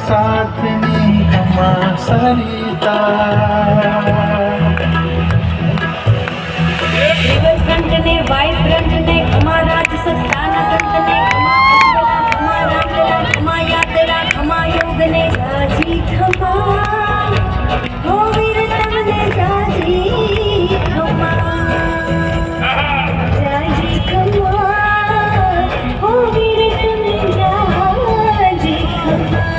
સાથની ખમા સરિતા રિવરફ્રન્ટ ને વાઇબ્રન્ટ ને ખમા રાજ સત્તાના સંત ને ખમા અજ્ઞાના ખમા રામલલા ખમા યાત્રા ખમા યોગ ને જાજી ખમા હો વીર તમને જાજી ખમા જાજી ખમા હો વીર તમને જાજી ખમા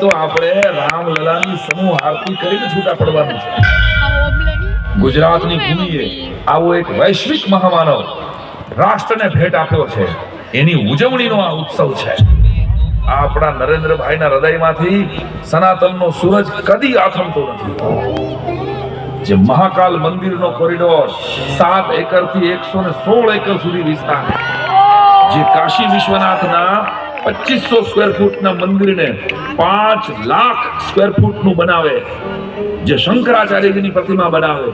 તો આપણે રામલલાની સમૂહ આરતી કરીને છૂટા પડવાનું છે. ગુજરાતની ભૂમિએ આવો એક વૈશ્વિક મહામાનવ રાષ્ટ્રને ભેટ આપ્યો છે. એની ઉજવણીનો આ ઉત્સવ છે. આપણા નરેન્દ્રભાઈના હૃદયમાંથી સનાતનનો સૂરજ કદી આથમતો નથી. જે મહાકાલ મંદિરનો કોરિડોર 7 એકરથી 116 એકર સુધી વિસ્તાર, જે કાશી વિશ્વનાથના 2500 સ્ક્વેર ફૂટના મંદિરને 5 લાખ સ્ક્વેર ફૂટનું બનાવે, જે શંકરાચાર્યજીની પ્રતિમા બનાવે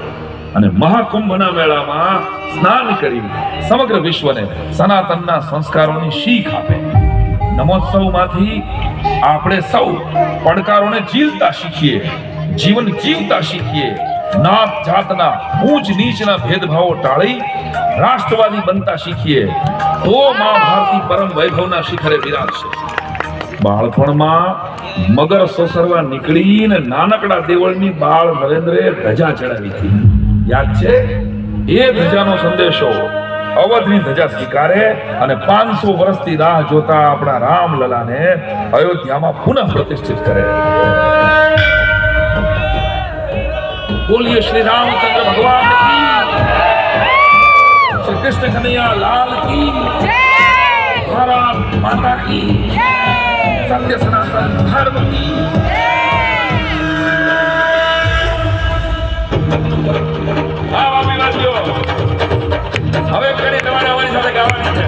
અને મહાકુંભના મેળામાં સ્નાન કરી સમગ્ર વિશ્વને સનાતનના સંસ્કારોની શીખ આપે. નમોત્સવમાંથી આપણે સૌ પડકારોને ઝીલતા શીખીએ, જીવન જીવતા શીખીએ, નાત જાતના ઊંચ નીચના ભેદભાવો ટાળી રાષ્ટ્રવાદી બનતા શીખીએ, તો મા ભારતી પરમ વૈભવના શિખરે વિરાજશે. બાળપણમાં મગર સોસરવા નીકળીને નાનકડા દેવળની બાળ નરેન્દ્રે ધજા ચડાવી હતી. યાદ છે? એ ધજાનો સંદેશો અવધની ધજા સ્વીકારે અને 500 વર્ષથી રાહ જોતા આપણા રામલલાને અયોધ્યામાં પુનઃ પ્રતિષ્ઠિત કરે. બોલીએ શ્રી રામચંદ્ર ભગવાન કી, શ્રી કૃષ્ણ કનૈયા લાલ કી, ભારત માતા કી, સત્ય સનાતન ધર્મ કી. આવા વિવાદીઓ હવે ઘણી તમારે અમારી સાથે ગાવાની છે.